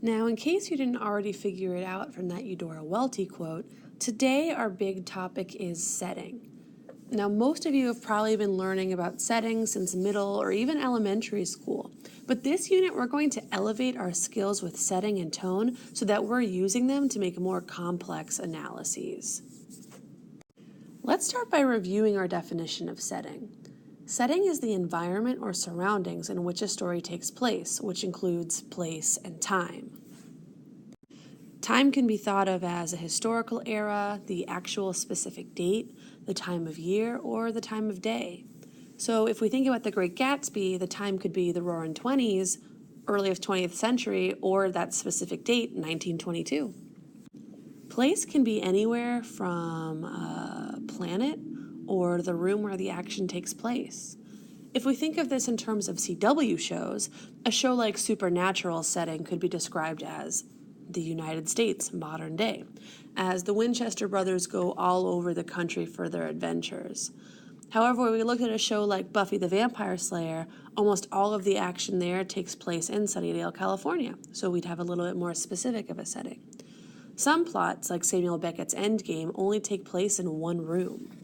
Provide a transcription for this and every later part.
Now, in case you didn't already figure it out from that Eudora Welty quote, today our big topic is setting. Now, most of you have probably been learning about setting since middle or even elementary school, but this unit we're going to elevate our skills with setting and tone so that we're using them to make more complex analyses. Let's start by reviewing our definition of setting. Setting is the environment or surroundings in which a story takes place, which includes place and time. Time can be thought of as a historical era, the actual specific date, the time of year, or the time of day. So if we think about The Great Gatsby, the time could be the Roaring 20s, earliest 20th century, or that specific date, 1922. Place can be anywhere from a planet or the room where the action takes place. If we think of this in terms of CW shows, a show like Supernatural's setting could be described as the United States, modern day, as the Winchester brothers go all over the country for their adventures. However, when we look at a show like Buffy the Vampire Slayer, almost all of the action there takes place in Sunnydale, California, so we'd have a little bit more specific of a setting. Some plots, like Samuel Beckett's Endgame, only take place in one room.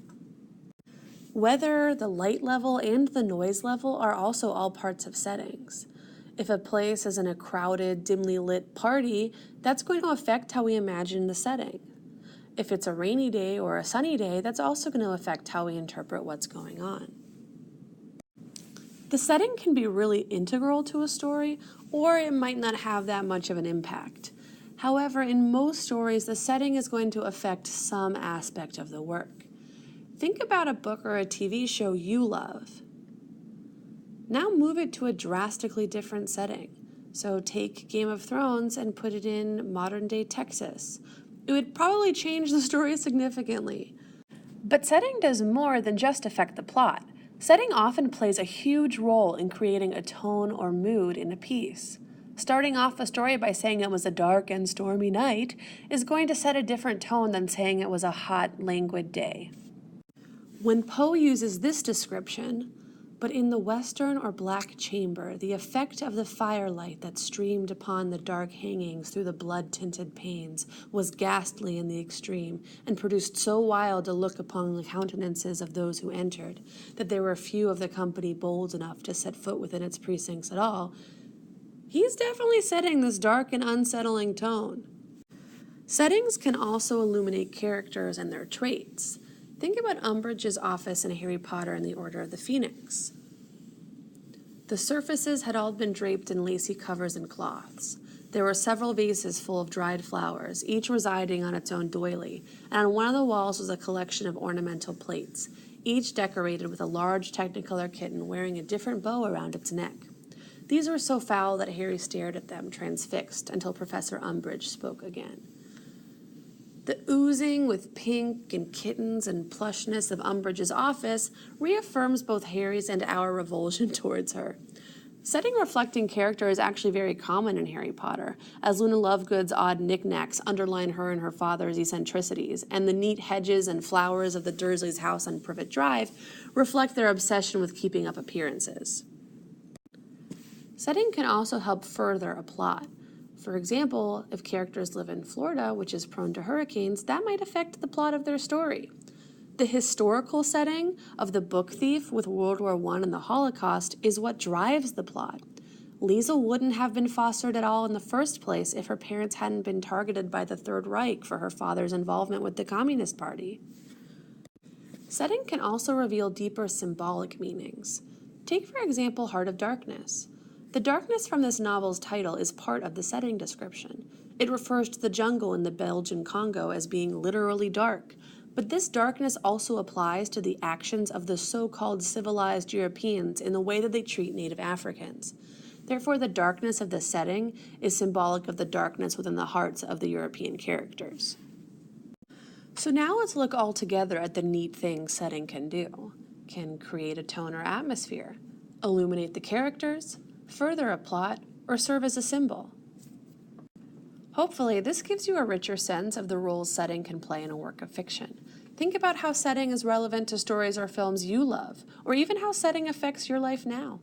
Weather, the light level, and the noise level are also all parts of settings. If a place is in a crowded, dimly lit party, that's going to affect how we imagine the setting. If it's a rainy day or a sunny day, that's also going to affect how we interpret what's going on. The setting can be really integral to a story, or it might not have that much of an impact. However, in most stories, the setting is going to affect some aspect of the work. Think about a book or a TV show you love. Now move it to a drastically different setting. So take Game of Thrones and put it in modern-day Texas. It would probably change the story significantly. But setting does more than just affect the plot. Setting often plays a huge role in creating a tone or mood in a piece. Starting off a story by saying it was a dark and stormy night is going to set a different tone than saying it was a hot, languid day. When Poe uses this description, but in the western or black chamber, the effect of the firelight that streamed upon the dark hangings through the blood-tinted panes was ghastly in the extreme, and produced so wild a look upon the countenances of those who entered, that there were few of the company bold enough to set foot within its precincts at all. He's definitely setting this dark and unsettling tone. Settings can also illuminate characters and their traits. Think about Umbridge's office in Harry Potter and the Order of the Phoenix. The surfaces had all been draped in lacy covers and cloths. There were several vases full of dried flowers, each residing on its own doily, and on one of the walls was a collection of ornamental plates, each decorated with a large Technicolor kitten wearing a different bow around its neck. These were so foul that Harry stared at them, transfixed, until Professor Umbridge spoke again. The oozing with pink and kittens and plushness of Umbridge's office reaffirms both Harry's and our revulsion towards her. Setting reflecting character is actually very common in Harry Potter, as Luna Lovegood's odd knickknacks underline her and her father's eccentricities, and the neat hedges and flowers of the Dursleys' house on Privet Drive reflect their obsession with keeping up appearances. Setting can also help further a plot. For example, if characters live in Florida, which is prone to hurricanes, that might affect the plot of their story. The historical setting of The Book Thief with World War I and the Holocaust is what drives the plot. Liesl wouldn't have been fostered at all in the first place if her parents hadn't been targeted by the Third Reich for her father's involvement with the Communist Party. Setting can also reveal deeper symbolic meanings. Take, for example, Heart of Darkness. The darkness from this novel's title is part of the setting description. It refers to the jungle in the Belgian Congo as being literally dark, but this darkness also applies to the actions of the so-called civilized Europeans in the way that they treat Native Africans. Therefore, the darkness of the setting is symbolic of the darkness within the hearts of the European characters. So now let's look all together at the neat things setting can do. Can create a tone or atmosphere, illuminate the characters, further a plot, or serve as a symbol. Hopefully, this gives you a richer sense of the roles setting can play in a work of fiction. Think about how setting is relevant to stories or films you love, or even how setting affects your life now.